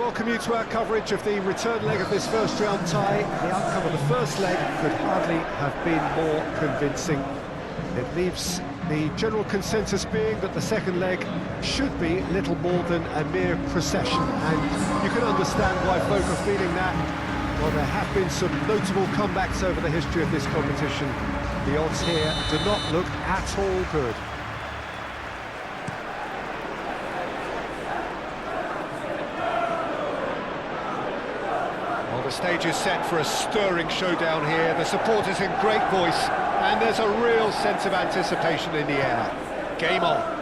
welcome you to our coverage of the return leg of this first round tie. The outcome of the first leg could hardly have been more convincing. It leaves the general consensus being that the second leg should be little more than a mere procession, and you can understand why folk are feeling that. Well, there have been some notable comebacks over the history of this competition. The odds here do not look at all good. Well, the stage is set for a stirring showdown here. The supporters in great voice, and there's a real sense of anticipation in the air. Game on.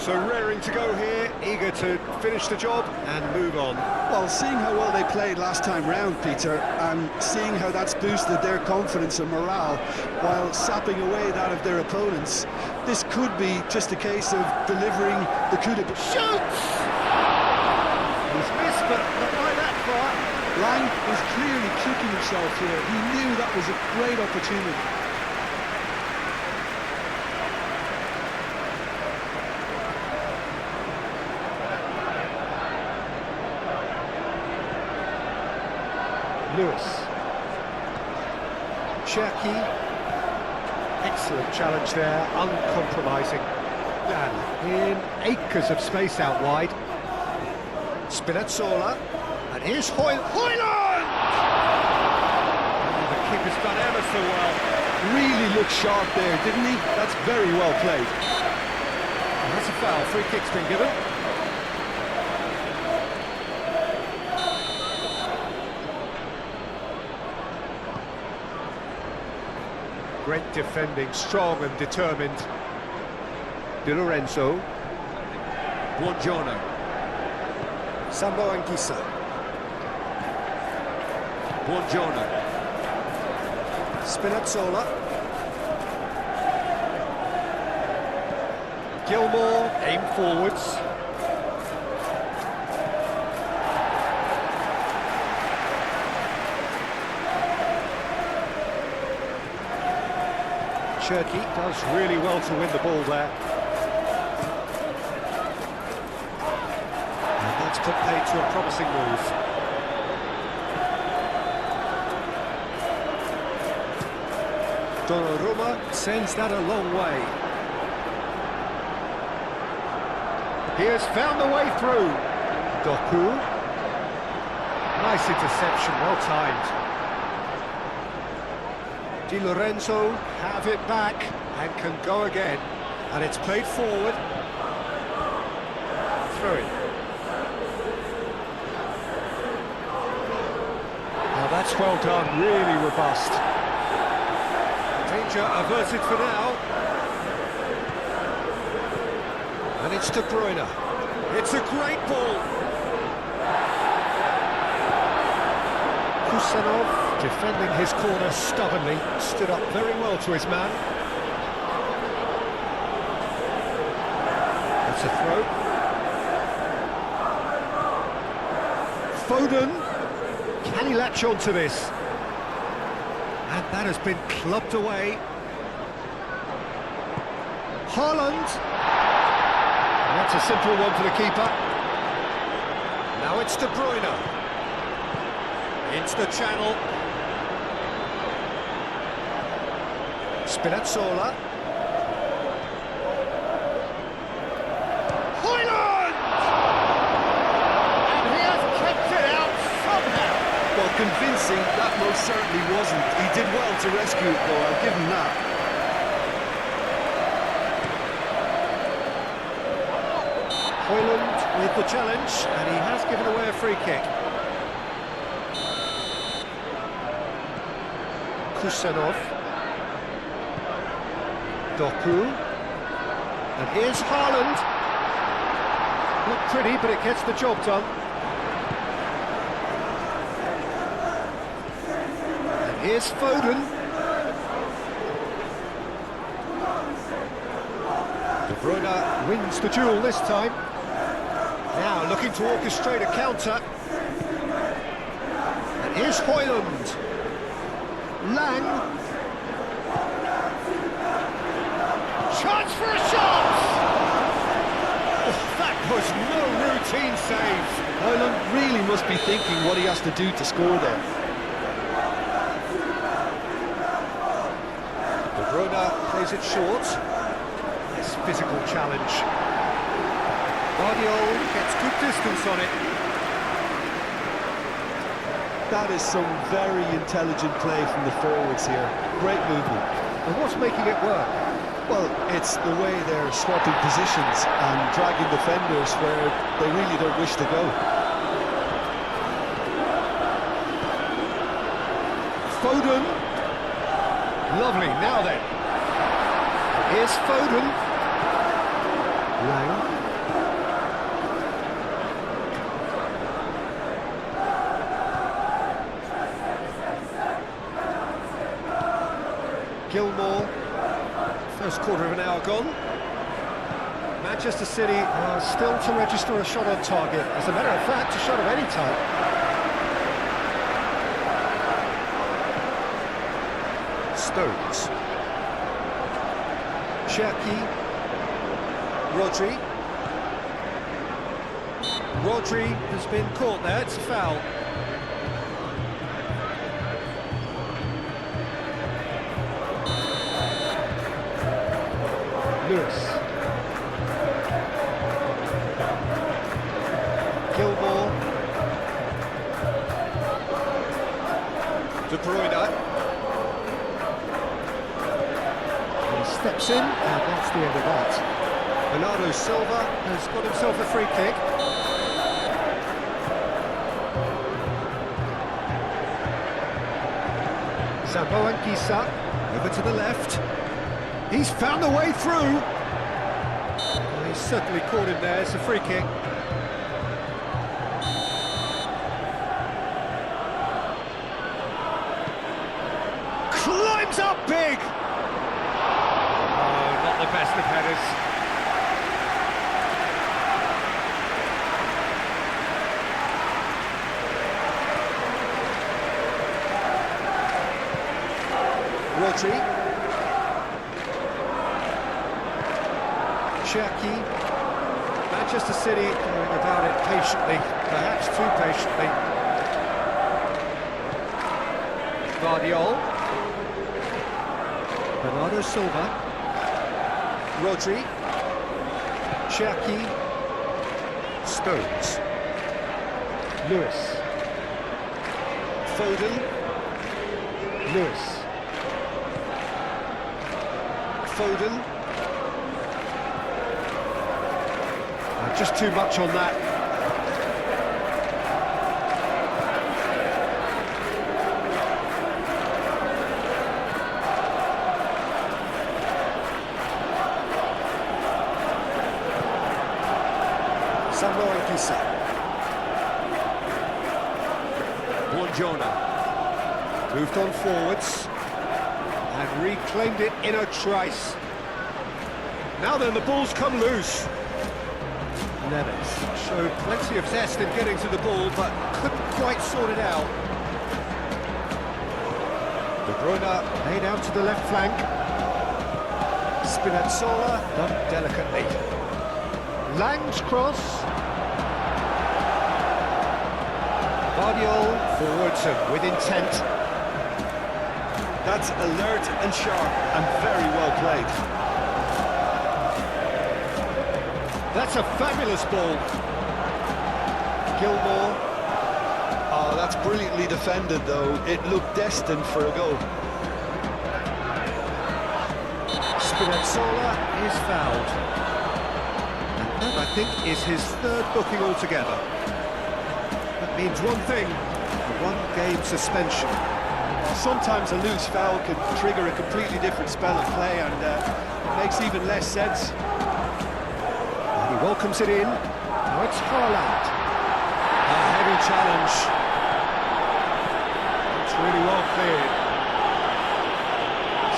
So raring to go here, eager to finish the job and move on. Well, seeing how well they played last time round, Peter, and seeing how that's boosted their confidence and morale while sapping away that of their opponents, this could be just a case of delivering the coup de... Shoots! He's missed, but not by that far. Lang is clearly kicking himself here. He knew that was a great opportunity. Lewis. Cherky. Excellent challenge there, uncompromising. And in acres of space out wide. Spinazzola. And here's Hoyland! The keeper's done ever so well. Really looked sharp there, didn't he? That's very well played. And that's a foul. Free kick's been given. Great defending, strong and determined. Di Lorenzo. Buongiorno. Sambo Anguissa. Buongiorno. Spinazzola. Gilmore, aim forwards. Cherky does really well to win the ball there. And that's put paid to a promising move. Donnarumma sends that a long way. He has found the way through. Doku. Nice interception, well timed. Di Lorenzo have it back and can go again, and it's played forward. Through it. Now that's well done, really robust. Danger averted for now. And it's De Bruyne. It's a great ball. Kusanov. Defending his corner stubbornly, stood up very well to his man. That's a throw. Foden, can he latch on to this? And that has been clubbed away. Haaland. And that's a simple one for the keeper. Now it's De Bruyne. Into the channel. Spinazzola. Hoyland! And he has kept it out somehow. Well, convincing, that most certainly wasn't. He did well to rescue it, though, I'll give him that. Hoyland with the challenge, and he has given away a free kick. Kusanov. Doku. And here's Haaland. Not pretty, but it gets the job done. And here's Foden. De Bruyne wins the duel this time. Now looking to orchestrate a counter. And here's Hoyland. Lang. Chance for a shot! Oh, that was no route routine save. Ireland really must be thinking what he has to do to score there. De Bruyne plays it short. Nice physical challenge. Guardiola gets good distance on it. That is some very intelligent play from the forwards here. Great movement. And what's making it work? Well, it's the way they're swapping positions and dragging defenders where they really don't wish to go. Foden. Lovely, now then. Here's Foden. Lang. Gilmore. First quarter of an hour gone. Manchester City are still to register a shot on target. As a matter of fact, a shot of any type. Stones. Cherki. Rodri. Rodri has been caught there, it's a foul. Lewis. Gilmore. De Bruyne. He steps in, and that's the end of that. Bernardo Silva has got himself a free kick. Sambo Anguissa over to the left. He's found a way through. Well, he's certainly caught him there. It's a free kick. Climbs up big. Oh, not the best of headers. Rodri. Cherki. Manchester City going about it patiently, perhaps too patiently. Guardiola. Bernardo Silva. Rodri. Cherki. Stones. Lewis. Foden. Lewis. Foden. Just too much on that. Sambo Anguissa. Buongiorno. Moved on forwards and reclaimed it in a trice. Now then, the ball's come loose. Neves showed plenty of zest in getting to the ball, but couldn't quite sort it out. De Bruyne laid out to the left flank. Spinazzola done delicately. Lang's cross. Guardiola forwards and with intent. That's alert and sharp and very well played. That's a fabulous ball. Gilmore. Oh, that's brilliantly defended, though. It looked destined for a goal. Spinazzola is fouled. And that, I think, is his third booking altogether. That means one thing, a one-game suspension. Sometimes a loose foul can trigger a completely different spell of play, and it makes even less sense. He welcomes it in. Now it's Haaland. A heavy challenge. It's really well cleared.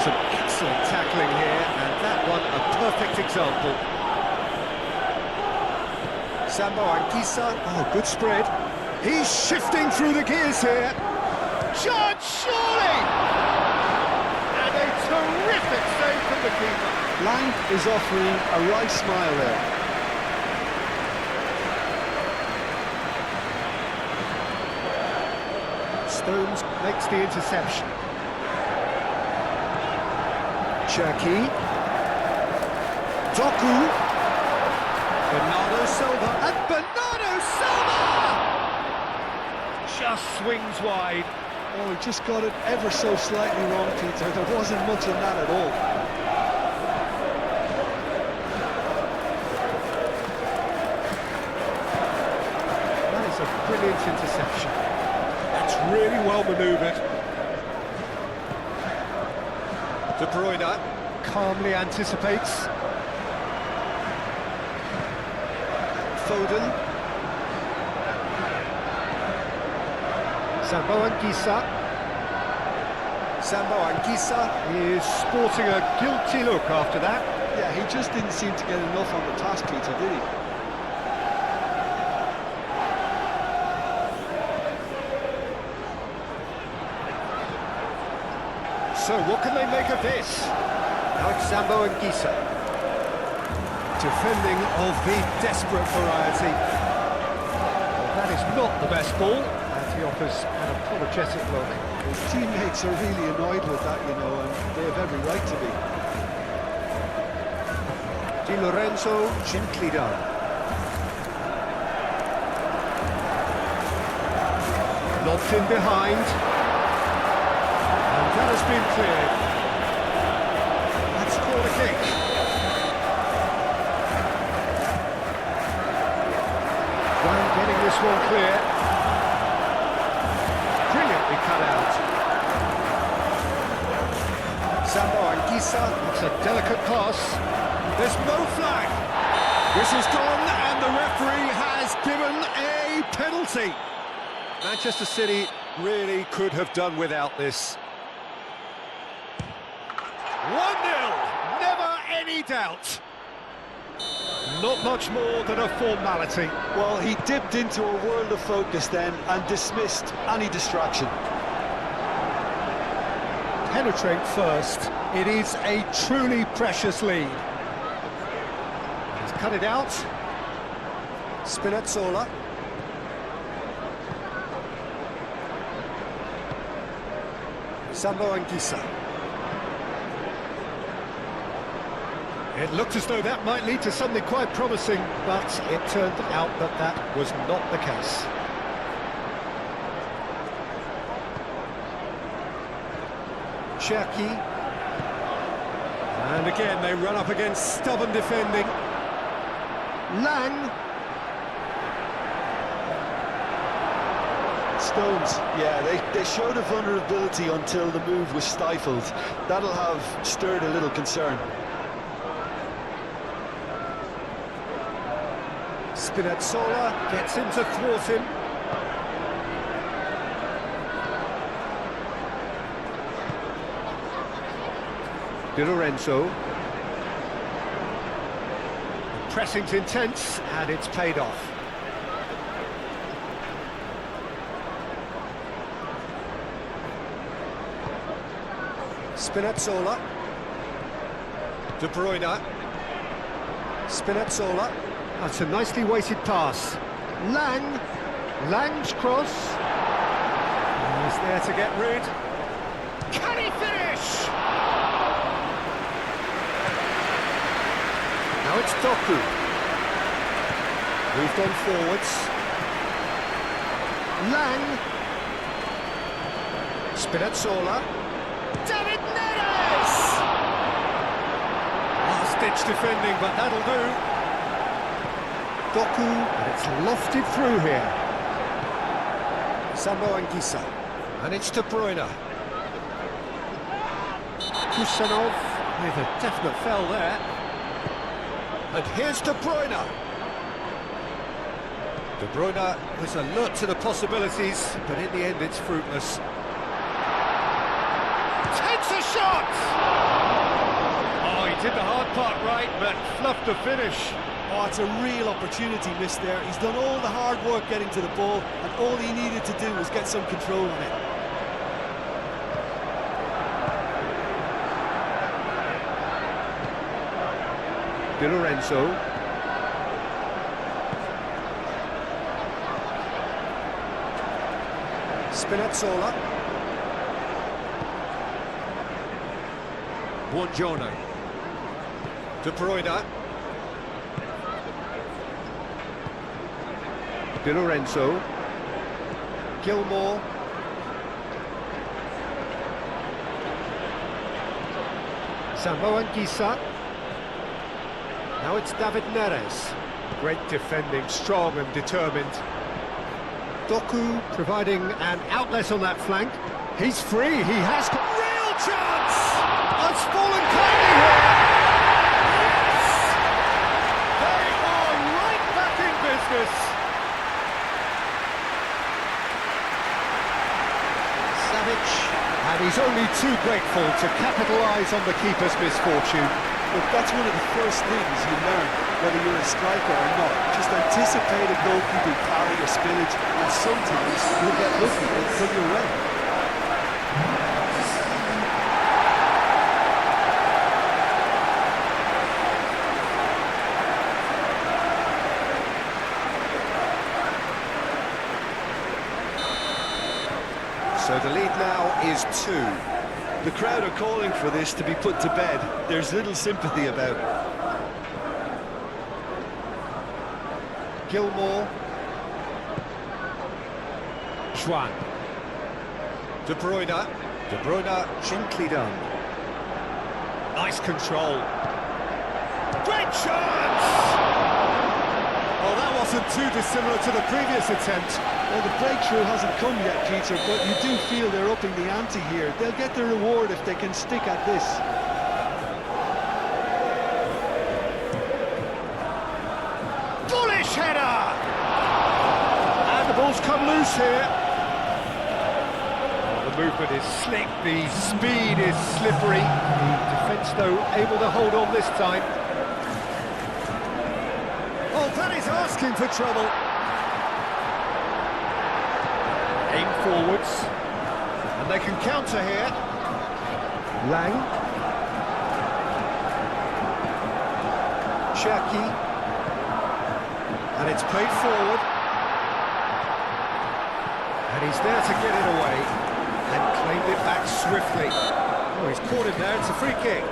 Some excellent tackling here, and that one a perfect example. Sambo Anguissa. Oh, good spread. He's shifting through the gears here. Charge, surely! And a terrific save from the keeper. Lang is offering a right smile there. Stones makes the interception. Cherky. Doku. Bernardo Silva. And Bernardo Silva! Just swings wide. Oh, he just got it ever so slightly wrong, Peter. There wasn't much in that at all. That is a brilliant interception. That's really well manoeuvred. De Bruyne calmly anticipates. Foden. Sambo Anguissa. Sambo Anguissa is sporting a guilty look after that. Yeah, he just didn't seem to get enough on the task, Peter, did he? So what can they make of this? Now it's Sambo Anguissa. Defending of the desperate variety. Well, that is not the best ball. He offers an apologetic look. His teammates are really annoyed with that, you know, and they have every right to be. Di Lorenzo gently done. Lobbed in behind. And that has been cleared. That's called a kick. Well, getting this one clear. Brilliantly cut out. Sambo Anguissa, it's a delicate pass. There's no flag. Whistle's gone and the referee has given a penalty. Manchester City really could have done without this. 1-0, never any doubt. Not much more than a formality. Well, he dipped into a world of focus then and dismissed any distraction. Penetrate first. It is a truly precious lead. He's cut it out. Spinazzola. Sambo Anguissa. It looked as though that might lead to something quite promising, but it turned out that that was not the case. Cherky. And again, they run up against stubborn defending. Lang. Stones, yeah, they showed a vulnerability until the move was stifled. That'll have stirred a little concern. Spinazzola gets him to thwart him. Di Lorenzo. The pressing's intense and it's paid off. Spinazzola. De Bruyne. Spinazzola. That's a nicely weighted pass. Lang. Lang's cross. He's there to get rid. Can he finish? Now it's Doku. Moved on forwards. Lang. Spinazzola. David Neres! Last-ditch defending, but that'll do. Doku, and it's lofted through here. Sambo Anguissa, and it's De Bruyne. Kusanov with a definite foul there. And here's De Bruyne. De Bruyne was alert to the possibilities, but in the end it's fruitless. Takes a shot! Oh, he did the hard part right, but fluffed the finish. Oh, it's a real opportunity missed there. He's done all the hard work getting to the ball, and all he needed to do was get some control on it. Di Lorenzo. Spinazzola. Buongiorno. De Bruyne. Di Lorenzo. Gilmore. Sambo Anguissa. Now it's David Neres. Great defending, strong and determined. Doku providing an outlet on that flank. He's free, he has got real chance! Has fallen kindly here! Yes! They are right back in business! Savic, and he's only too grateful to capitalise on the keeper's misfortune. Look, that's one of the first things you learn, whether you're a striker or not. Just anticipate a goalkeeping parry or spillage, and sometimes you'll get lucky and come your way. So the lead now is 2. The crowd are calling for this to be put to bed. There's little sympathy about it. Gilmore. Schwan. De Bruyne. De Bruyne gently done. Nice control. Great chance! Oh, that wasn't too dissimilar to the previous attempt. Well, the breakthrough hasn't come yet, Peter, but you do feel they're upping the ante here. They'll get the reward if they can stick at this. Bullish header! And the ball's come loose here. The movement is slick, the speed is slippery. The defence, though, able to hold on this time. Oh, that is asking for trouble. Aim forwards, and they can counter here. Lang. Cherki. And it's played forward. And he's there to get it away, and claimed it back swiftly. Oh, he's caught him there, it's a free kick.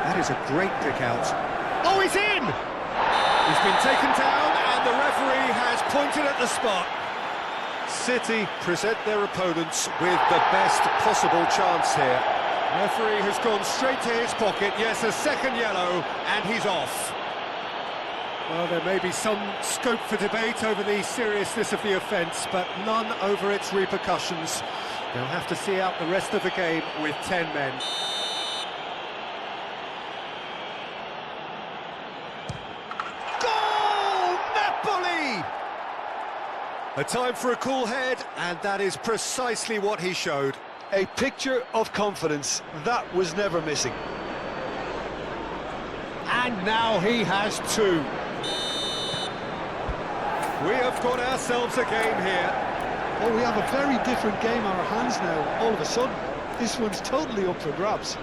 That is a great pick out. Oh, he's in! He's been taken down and the referee has pointed at the spot. City present their opponents with the best possible chance here. Referee has gone straight to his pocket. Yes, a second yellow, and he's off. Well, there may be some scope for debate over the seriousness of the offence, but none over its repercussions. They'll have to see out the rest of the game with 10 men. Napoli! A time for a cool head, and that is precisely what he showed. A picture of confidence. That was never missing. And now he has 2. We have got ourselves a game here. Well, we have a very different game on our hands now, all of a sudden. This one's totally up for grabs.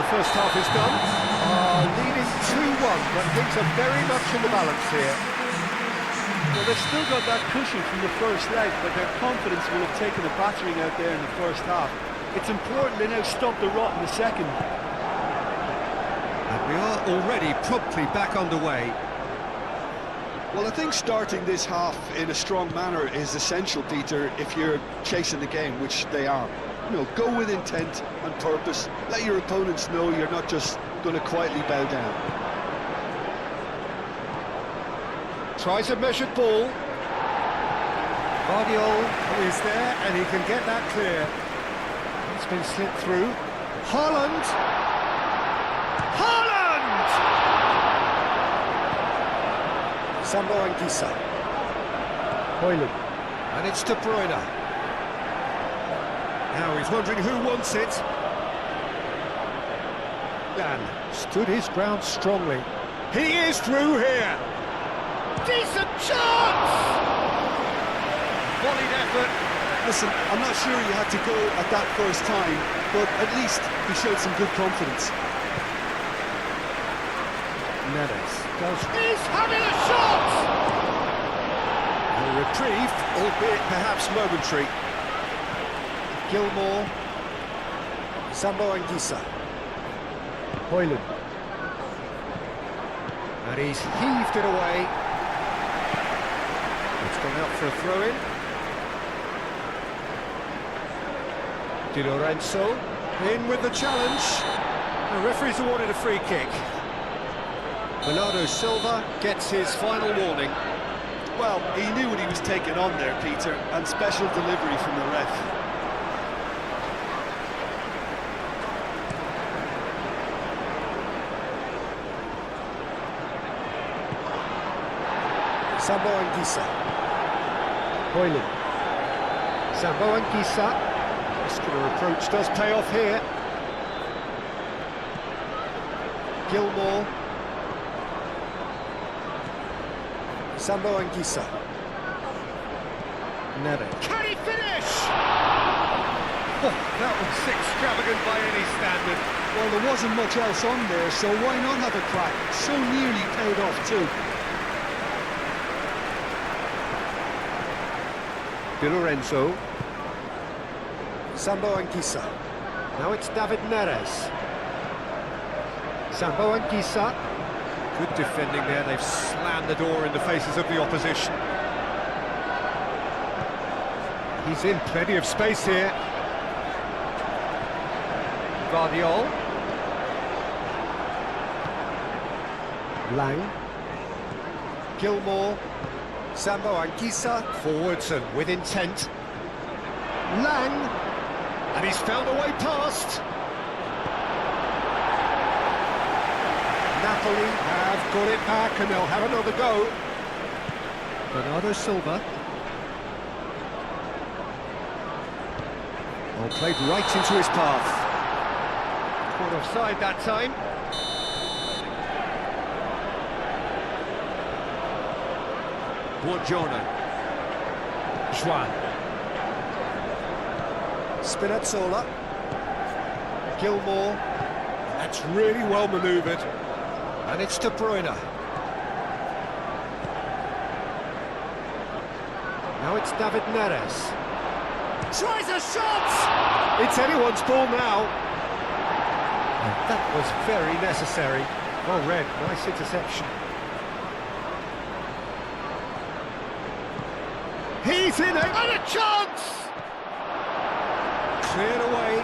First half is done, leading 2-1, but things are very much in the balance here. Well, they've still got that cushion from the first leg, but their confidence will have taken a battering out there in the first half. It's important they now stop the rot in the second. And we are already promptly back underway. Well, I think starting this half in a strong manner is essential, Peter, if you're chasing the game, which they are. You know, go with intent and purpose. Let your opponents know you're not just going to quietly bow down. Tries a measured ball. Guardiola is there, and he can get that clear. It's been slipped through. Haaland! Haaland! Sambo Anguissa. Hoyland. And it's De Bruyne. Now he's wondering who wants it. Dan stood his ground strongly. He is through here. Decent chance! Volleyed effort. Listen, I'm not sure he had to go at that first time, but at least he showed some good confidence. Neves does. He's having a shot! A reprieve, albeit perhaps momentary. Gilmore. Sambo Anguissa. Hoyland. And he's heaved it away. It's gone out for a throw-in. Di Lorenzo in with the challenge. The referee's awarded a free kick. Bernardo Silva gets his final warning. Well, he knew what he was taking on there, Peter, and special delivery from the ref. Sambo Anguissa. Hoyland. Sambo Anguissa. Muscular approach does pay off here. Gilmore. Sambo Anguissa. Neves. Can he finish? Oh, that was extravagant by any standard. Well, there wasn't much else on there, so why not have a crack? So nearly paid off too. Di Lorenzo. Sambo Anguissa. Now it's David Neres. Sambo Anguissa. Good defending there. They've slammed the door in the faces of the opposition. He's in plenty of space here. Guardiol. Lang. Gilmore. Sambo Anguissa forwards and with intent. Lang, and he's found a way past. Napoli have got it back and they'll have another go. Bernardo Silva. Well, played right into his path. Caught offside that time. Buongiorno. Juan. Spinazzola. Gilmore. That's really well manoeuvred. And it's De Bruyne. Now it's David Neres. Tries a shot! It's anyone's ball now. And that was very necessary. Well read, nice interception. He's in it, and a chance! Cleared away.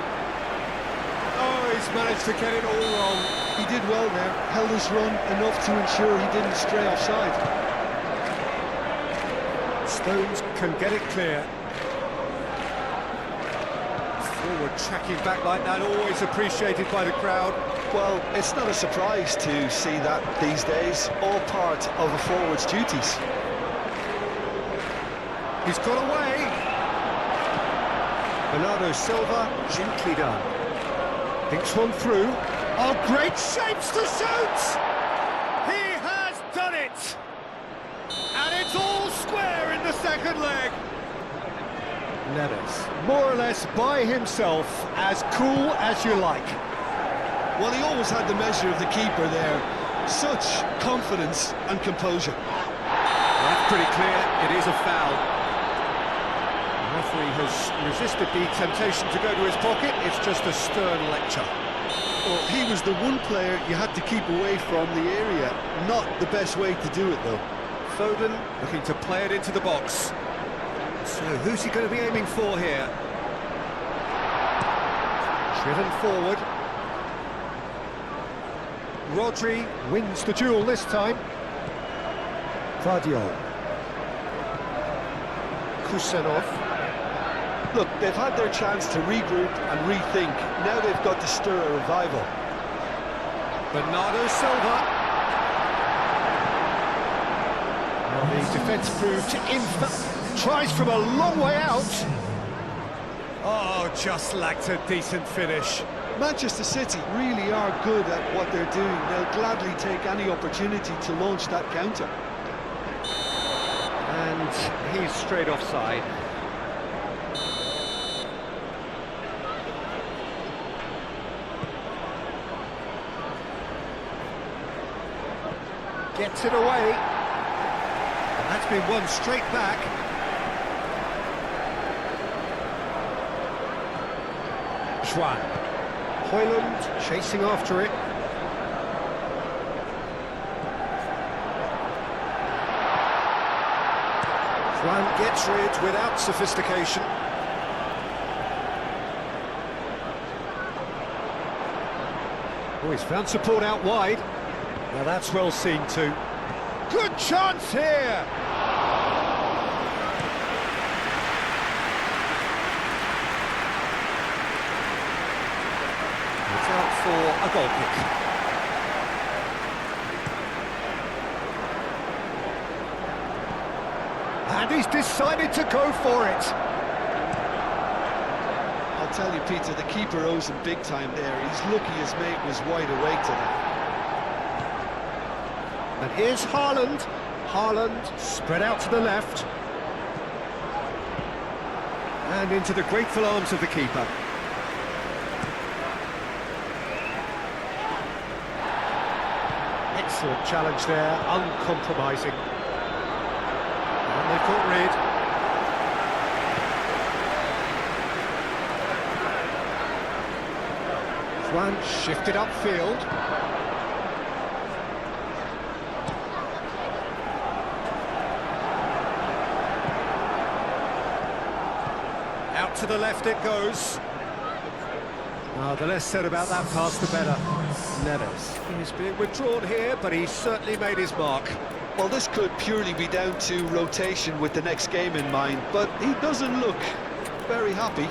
Oh, he's managed to get it all wrong. He did well there, held his run enough to ensure he didn't stray offside. Stones can get it clear. Forward tracking back like that, always appreciated by the crowd. Well, it's not a surprise to see that these days, all part of a forward's duties. He's got away. Bernardo Silva, gently done. Thinks one through. Oh, great shapes to shoot! He has done it! And it's all square in the second leg. Neves, more or less by himself, as cool as you like. Well, he always had the measure of the keeper there. Such confidence and composure. Well, that's pretty clear. It is a foul. The referee has resisted the temptation to go to his pocket. It's just a stern lecture. Well, he was the one player you had to keep away from the area. Not the best way to do it, though. Foden looking to play it into the box. So who's he going to be aiming for here? Driven forward. Rodri wins the duel this time. Guardiol. Kusenov. Look, they've had their chance to regroup and rethink. Now they've got to stir a revival. Bernardo Silva. Well, the defence proved tries from a long way out. Oh, just lacked a decent finish. Manchester City really are good at what they're doing. They'll gladly take any opportunity to launch that counter. And he's straight offside. Gets it away. And that's been won straight back. Schwan. Hoyland chasing after it. Schwan gets rid without sophistication. Oh, he's found support out wide. Now that's well seen too. Good chance here! It's out for a goal kick. And he's decided to go for it. I'll tell you, Peter, the keeper owes him big time there. He's lucky his mate was wide awake to that. And here's Haaland. Haaland spread out to the left. And into the grateful arms of the keeper. Excellent challenge there, uncompromising. And they've got rid. Juan shifted upfield. Out to the left it goes. Oh, the less said about that pass, the better. Neves. He's being withdrawn here, but he's certainly made his mark. Well, this could purely be down to rotation with the next game in mind, but he doesn't look very happy.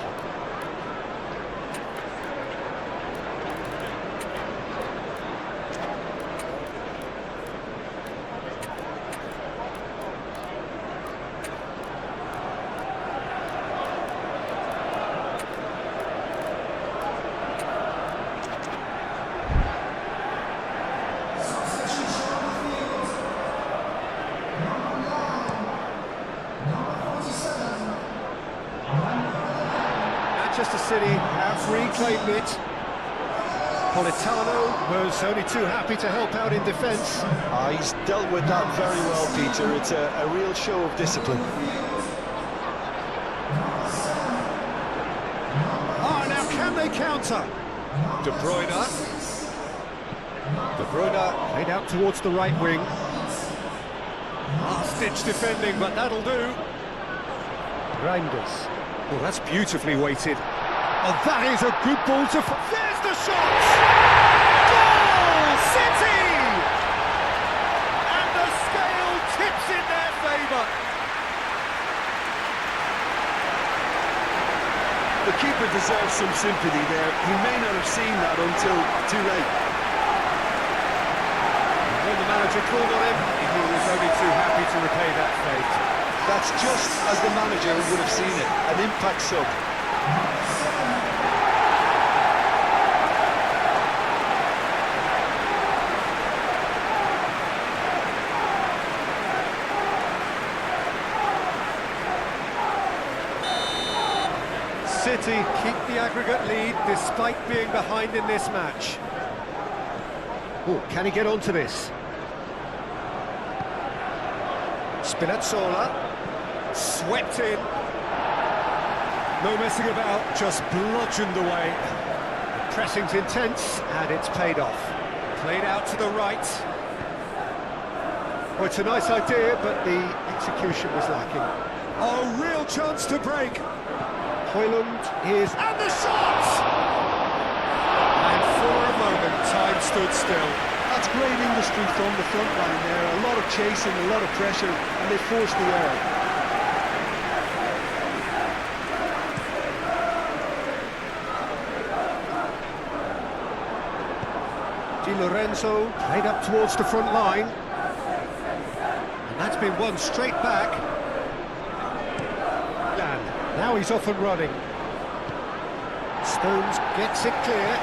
Manchester City have reclaimed it. Politano was only too happy to help out in defence. He's dealt with that very well, Peter. It's a real show of discipline. Now can they counter? De Bruyne. De Bruyne played out towards the right wing. Last-ditch defending, but that'll do. Reinders. Oh, that's beautifully weighted. Oh, that is a good ball to... There's the shot! Goal! City! And the scale tips in their favour. The keeper deserves some sympathy there. He may not have seen that until too late. When the manager called on him, he was only too happy to repay that fate. That's just as the manager would have seen it, an impact sub. City keep the aggregate lead despite being behind in this match. Oh, can he get onto this? Spinazzola. Swept in. No messing about, just bludgeoned away. The pressing's intense, and it's paid off. Played out to the right. Oh, it's a nice idea, but the execution was lacking. Oh, real chance to break. Hoyland is... And the shot! And for a moment, time stood still. That's great industry from the front line there. A lot of chasing, a lot of pressure, and they forced the error. Di Lorenzo played up towards the front line. And that's been won straight back. Now he's off and running. Stones gets it clear.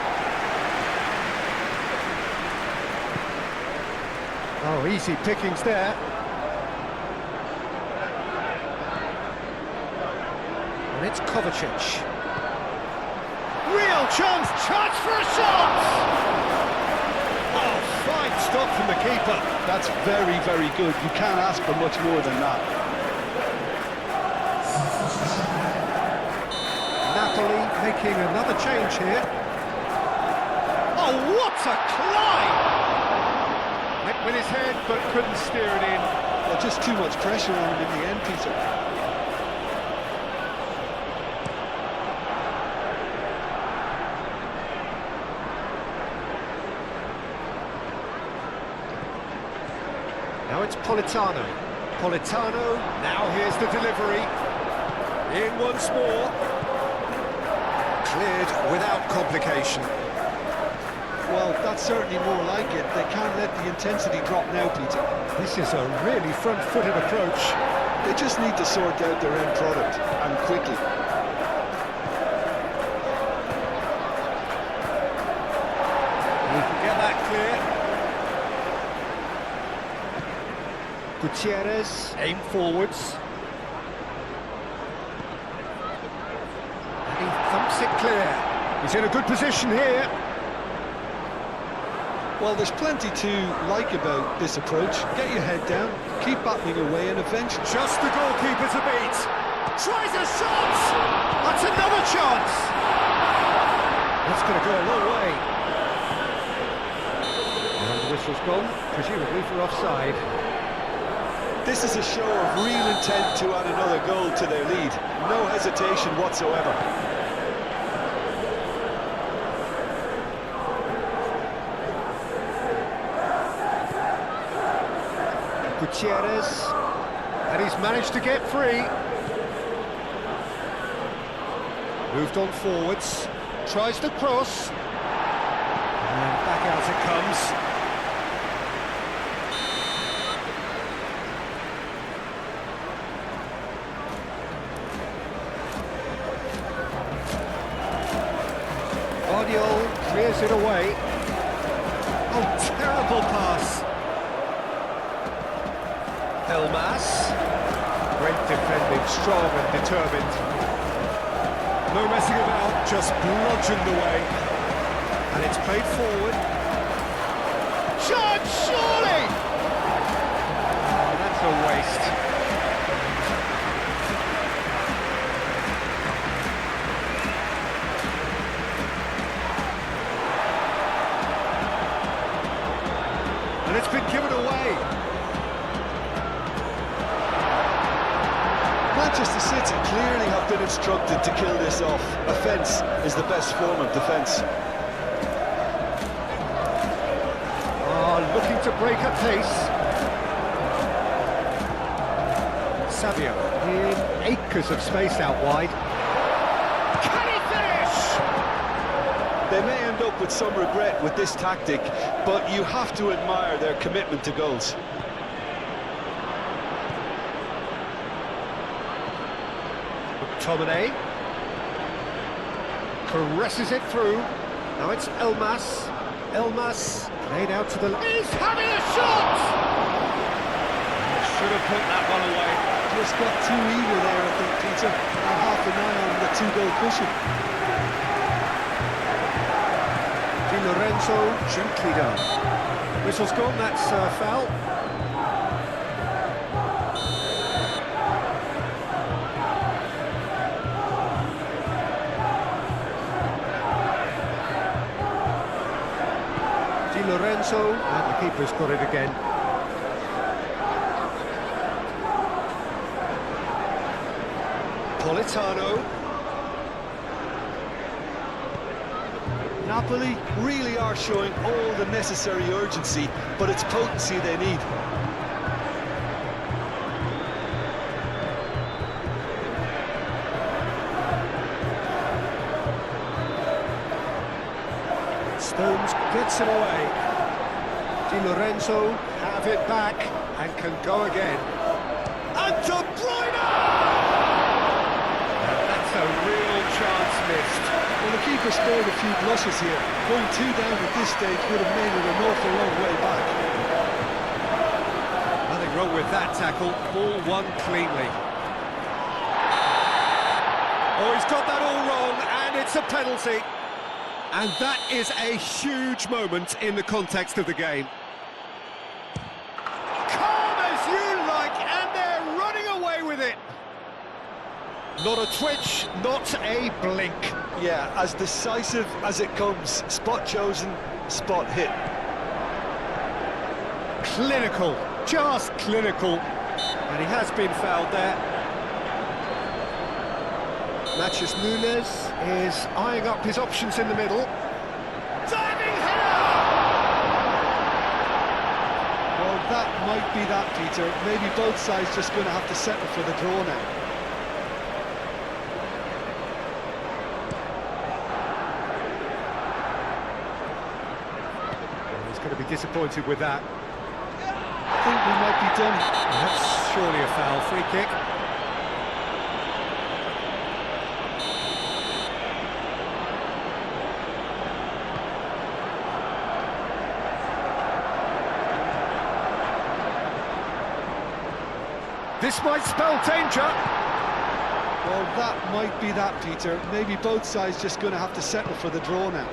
Oh, easy pickings there. And it's Kovacic. Real chance for a shot! Oh, fine stop from the keeper. That's very, very good. You can't ask for much more than that. Napoli making another change here. Oh, what a climb! Went with his head, but couldn't steer it in. Well, just too much pressure on him in the end, Peter. Now it's Politano. Politano, now here's the delivery. In once more. Cleared without complication. Well, that's certainly more like it. They can't let the intensity drop now, Peter. This is a really front-footed approach. They just need to sort out their end product, and quickly. He can get that clear. Gutierrez, aim forwards. And he thumps it clear. He's in a good position here. Well, there's plenty to like about this approach. Get your head down, keep battling away, and eventually... Just the goalkeeper to beat. Tries a shot! That's another chance! That's going to go a long way. And the whistle's gone, presumably for offside. This is a show of real intent to add another goal to their lead. No hesitation whatsoever. Gutierrez, and he's managed to get free. Moved on forwards, tries to cross, and back out it comes. Guardiola clears it away. Oh, terrible pass. Elmas, great defending, strong and determined. No messing about, just bludgeoned away. And it's played forward. Shot, surely! Oh, that's a waste. And it's been given away. Manchester City clearly have been instructed to kill this off. Offence is the best form of defence. Oh, looking to break at pace. Savio in acres of space out wide. Can he finish? They may end up with some regret with this tactic, but you have to admire their commitment to goals. McTominay caresses it through. Now it's Elmas. Elmas played out to the left. He's having a shot! Should have put that one away. Just got too eager there, I think, Peter. And half an eye on the two-goal cushion. Di Lorenzo gently done. Whistle's gone, that's foul. Lorenzo, and the keeper's got it again. Politano. Napoli really are showing all the necessary urgency, but it's potency they need. Stones gets it away. Di Lorenzo have it back and can go again. And De Bruyne! That's a real chance missed. Well, the keeper spared a few blushes here. Going 2 down at this stage would have made it an awful long way back. Nothing wrong with that tackle. Ball won cleanly. Oh, he's got that all wrong, and it's a penalty. And that is a huge moment in the context of the game. Calm as you like, and they're running away with it. Not a twitch, not a blink. Yeah, as decisive as it comes. Spot chosen, spot hit. Clinical, just clinical. And he has been fouled there. Natchez Nunes is eyeing up his options in the middle. Diving header! Well, that might be that, Peter. Maybe both sides just going to have to settle for the draw now. He's going to be disappointed with that. I think we might be done. That's surely a foul. Free kick. This might spell danger. Well, that might be that, Peter. Maybe both sides just going to have to settle for the draw now.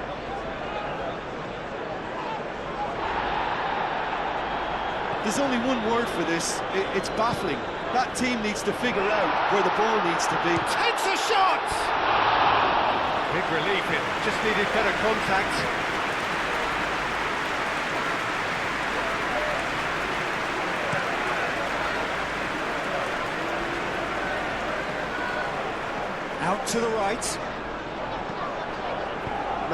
There's only one word for this. It's baffling. That team needs to figure out where the ball needs to be. Takes a shot! Big relief in. Just needed better contact. Out to the right.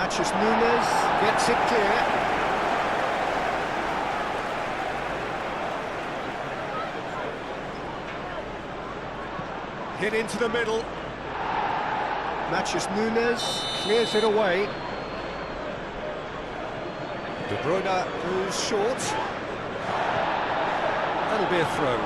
Natchez Nunes gets it clear. Hit into the middle. Natchez Nunes clears it away. De Bruyne goes short. That'll be a throw.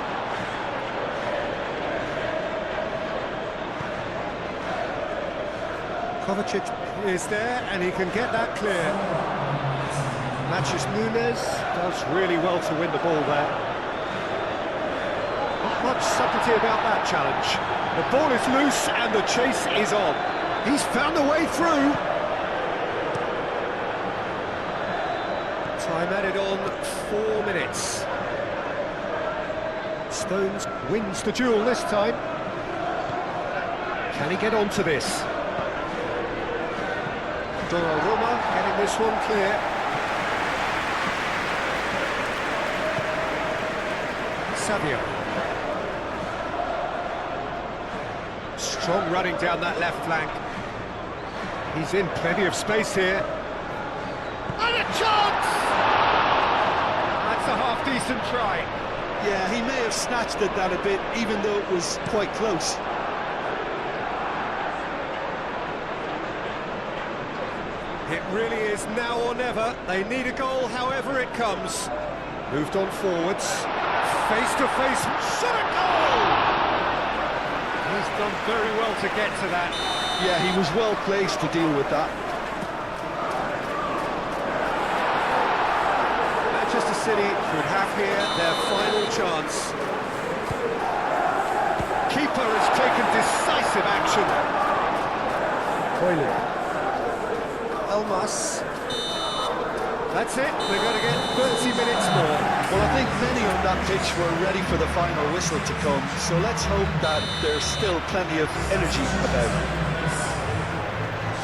Kovacic is there, and he can get that clear. Natchez Nunes does really well to win the ball there. Not much subtlety about that challenge. The ball is loose, and the chase is on. He's found a way through. Time added on 4 minutes. Stones wins the duel this time. Can he get onto this? Donnarumma getting this one clear. Savio. Strong running down that left flank. He's in plenty of space here. And a chance! That's a half-decent try. Yeah, he may have snatched at that a bit, even though it was quite close. It really is now or never. They need a goal however it comes. Moved on forwards. Face to face. Shot a goal! He's done very well to get to that. Yeah, he was well placed to deal with that. Manchester City could have here their final chance. Keeper has taken decisive action. Toilet. Elmas. That's it, they're going to get 30 minutes more. Well, I think many on that pitch were ready for the final whistle to come, so let's hope that there's still plenty of energy about.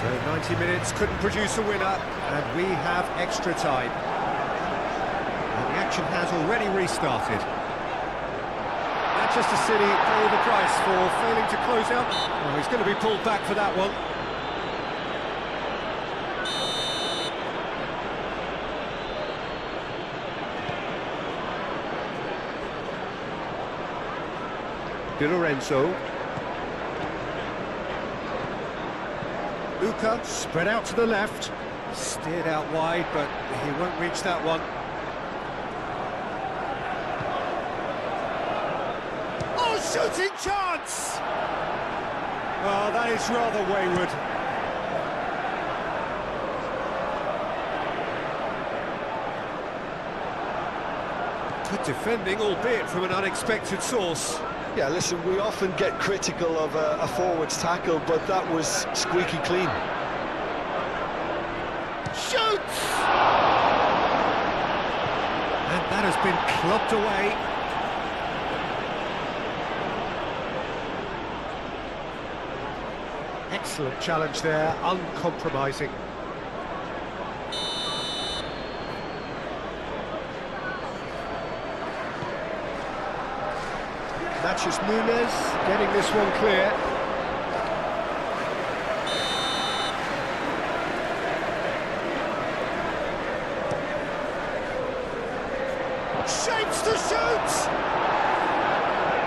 So 90 minutes couldn't produce a winner, and we have extra time. And the action has already restarted. Manchester City pay the price for failing to close out. Well, he's going to be pulled back for that one. Di Lorenzo. Uka spread out to the left. Steered out wide, but he won't reach that one. Oh, shooting chance! Oh, that is rather wayward. Good defending, albeit from an unexpected source. Yeah, listen, we often get critical of a forward's tackle, but that was squeaky clean. Shoots! And that has been clubbed away. Excellent challenge there, uncompromising. Matches Nunes, getting this one clear. Shapes to shoot!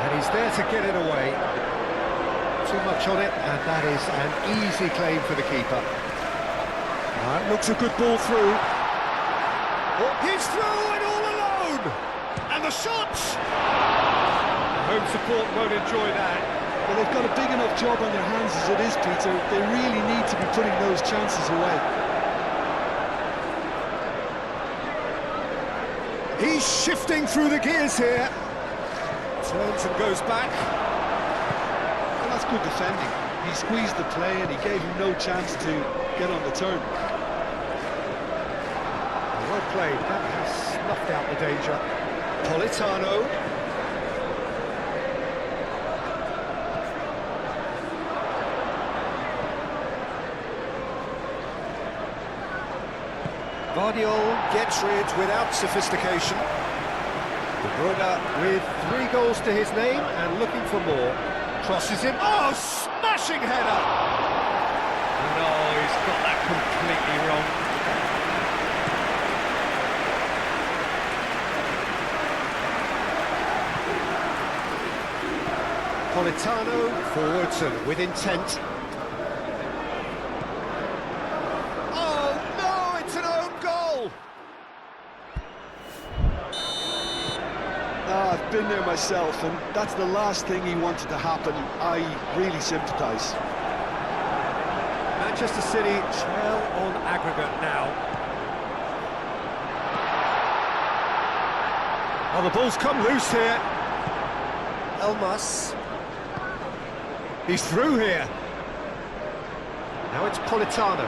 And he's there to get it away. Too much on it, and that is an easy claim for the keeper. That looks a good ball through. Oh, he's through and all alone! And the shot! Home support won't enjoy that. Well, they've got a big enough job on their hands as it is, Peter. They really need to be putting those chances away. He's shifting through the gears here. Turns and goes back. Well, that's good defending. He squeezed the play and he gave him no chance to get on the turn. Well played. That has snuffed out the danger. Politano. Guardiola gets rid without sophistication. De Bruyne with 3 goals to his name and looking for more. Crosses in. Oh, smashing header! No, he's got that completely wrong. Politano forwards and with intent. I've been there myself, and that's the last thing he wanted to happen. I really sympathise. Manchester City trail on aggregate now. Oh, the ball's come loose here. Elmas. He's through here. Now it's Politano.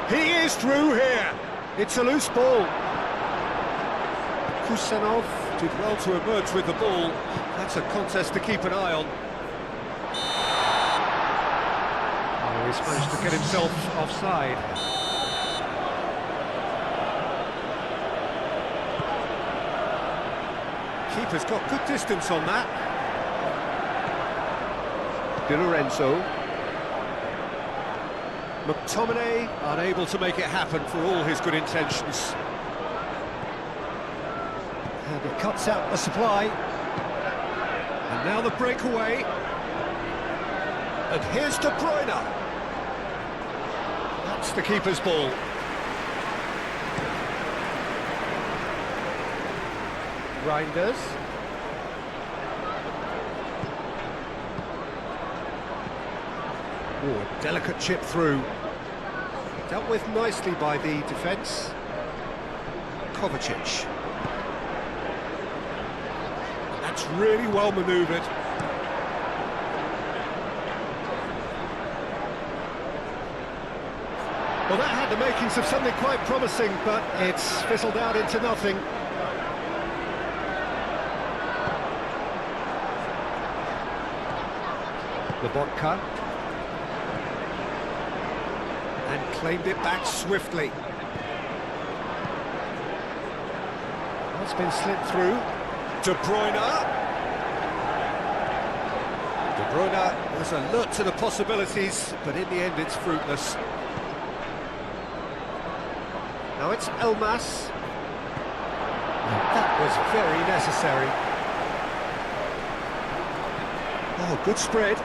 He is through here. It's a loose ball. Kusanov did well to emerge with the ball. That's a contest to keep an eye on. Oh, he's managed to get himself offside. Keeper's got good distance on that. Di Lorenzo. McTominay unable to make it happen for all his good intentions. And he cuts out the supply. And now the breakaway. And here's De Bruyne. That's the keeper's ball. Reinders. Oh, a delicate chip through. Dealt with nicely by the defence. Kovacic. That's really well manoeuvred. Well, that had the makings of something quite promising, but it's fizzled out into nothing. Lobotka. And claimed it back swiftly. That's been slipped through. De Bruyne. De Bruyne was alert to the possibilities, but in the end it's fruitless. Now it's Elmas. That was very necessary. Oh, good spread.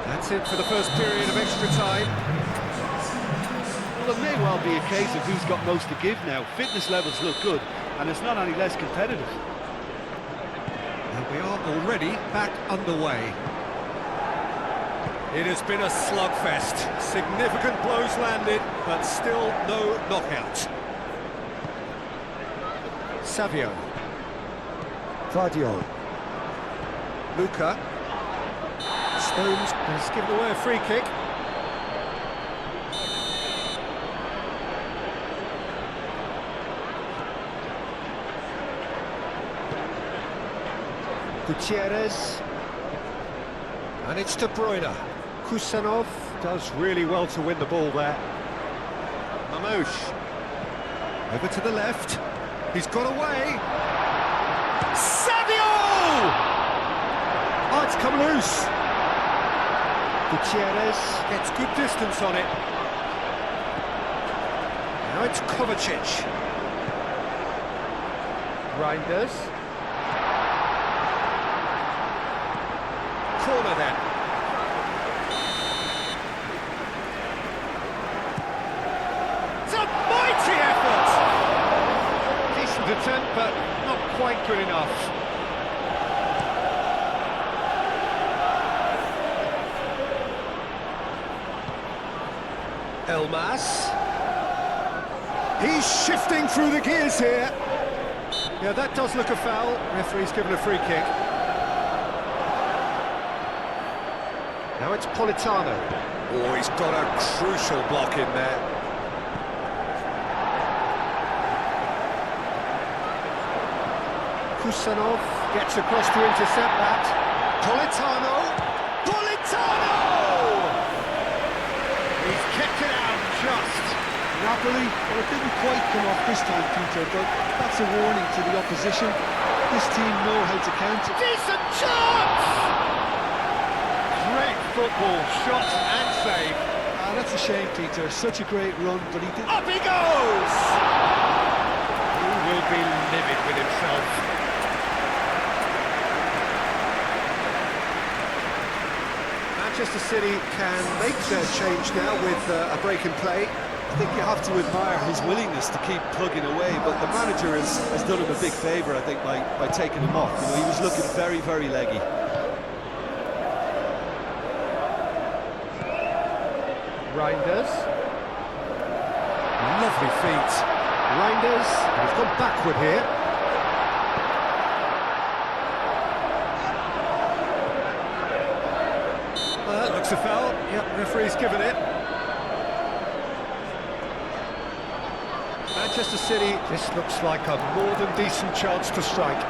That's it for the first period of extra time. Well, it may well be a case of who's got most to give now. Fitness levels look good, and it's not any less competitive. And we are already back underway. It has been a slugfest. Significant blows landed, but still no knockout. Savio. Vardio. Luca. Stones has given away a free kick. Gutierrez. And it's De Bruyne. Kusanov does really well to win the ball there. Mamouche. Over to the left. He's got away. Savio! Oh, it's come loose. Gutierrez gets good distance on it. Now it's Kovacic. Reinders. Corner then. It's a mighty effort! Decent attempt, but not quite good enough. Elmas. He's shifting through the gears here. Yeah, that does look a foul. Referee's given a free kick. Now it's Politano. Oh, he's got a crucial block in there. Kusanov gets across to intercept that. Politano! Politano! He's kept it out just. Napoli, well, it didn't quite come off this time, Peter, but that's a warning to the opposition. This team know how to counter. Decent chance! Great football, shot and save. Ah, that's a shame, Peter. Such a great run, but he did. Up he goes! He will be livid with himself. Manchester City can make their change now with a break in play. I think you have to admire his willingness to keep plugging away, but the manager has done him a big favour, I think, by taking him off. You know, he was looking very, very leggy. Reinders. Lovely feet. Reinders, he's gone backward here. That looks a foul. Yep, referee's given it. Manchester City, this looks like a more than decent chance to strike.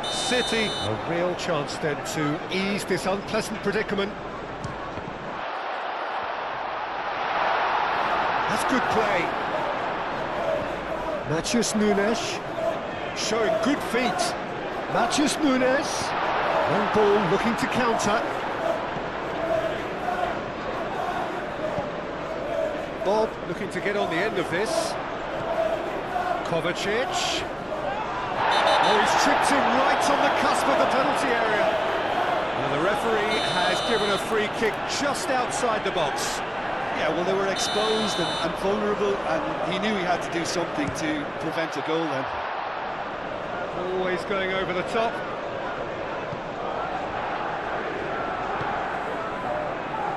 City, a real chance then to ease this unpleasant predicament. That's good play. Matheus Nunes showing good feet. Matheus Nunes, long ball looking to counter. Bob looking to get on the end of this. Kovacic. Oh, he's tripped him right on the cusp of the penalty area. And the referee has given a free kick just outside the box. Yeah, well, they were exposed and vulnerable, and he knew he had to do something to prevent a goal then. Always going over the top.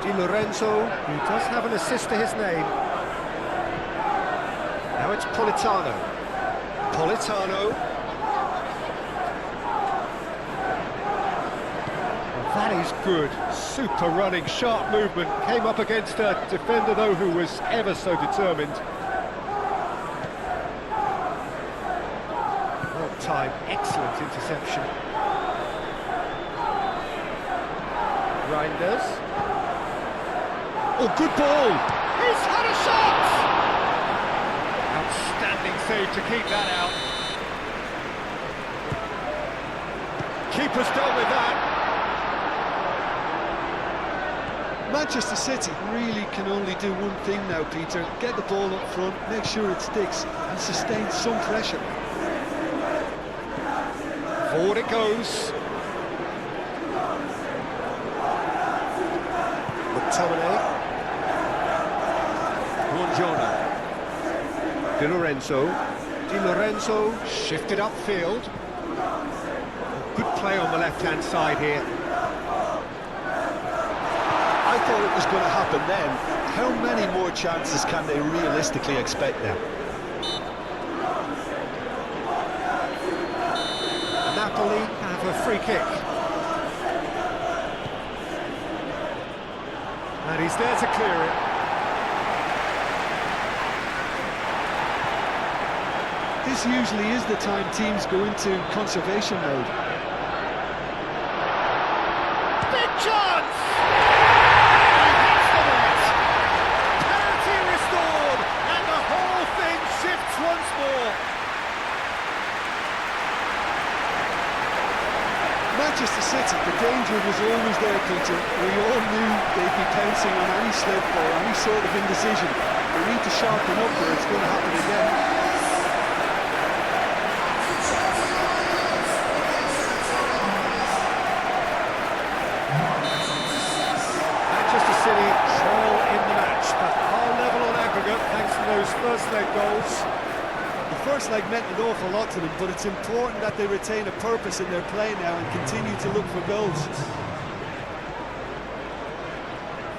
Di Lorenzo, who does have an assist to his name. Now it's Politano. Politano. Well, that is good. Super running, sharp movement. Came up against a defender, though, who was ever so determined. Well timed, excellent interception. Reinders. Oh, good ball! He's had a shot! Outstanding save to keep that out. Keeper's dealt with that. Manchester City really can only do one thing now, Peter. Get the ball up front, make sure it sticks, and sustain some pressure. Forward it goes. McTominay. Buongiorno. Di Lorenzo. Di Lorenzo shifted upfield. Good play on the left-hand side here. thought it was going to happen then. How many more chances can they realistically expect now? Napoli have a free kick. And he's there to clear it. This usually is the time teams go into conservation mode. Big chance! He hits the net. Penalty restored, and the whole thing shifts once more. Manchester City, the danger was always there, Peter. We all knew they'd be pouncing on any slip or any sort of indecision. They need to sharpen up or it's going to happen again. Manchester City trail in the match, but are level on aggregate thanks to those first leg goals. The first leg meant an awful lot to them, but it's important that they retain a purpose in their play now and continue to look for goals.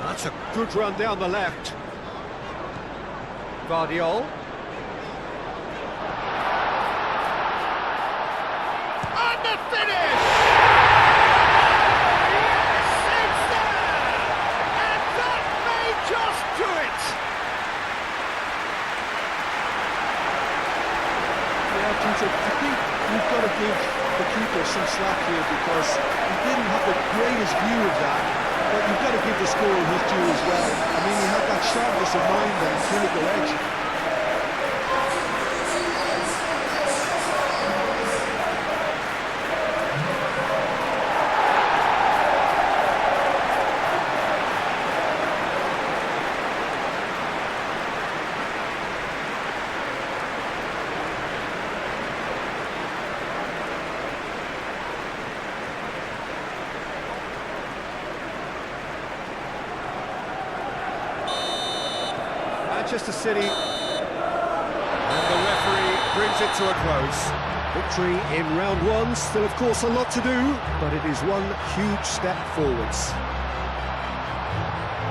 That's a good run down the left. Guardiola. And the finish! Yes, it's there! And that may just do it! Yeah, Peter, I think we've got to give the keeper some slack here because he didn't have the greatest view of that, but you've got to give the scorer his due as well. I mean, he had that sharpness of mind and clinical edge. Manchester City, and the referee brings it to a close. Victory in round one, still of course a lot to do, but it is one huge step forwards.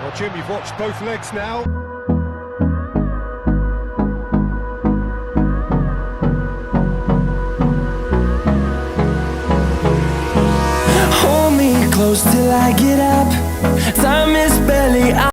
Well, Jim, you've watched both legs now. Hold me close till I get up. Time is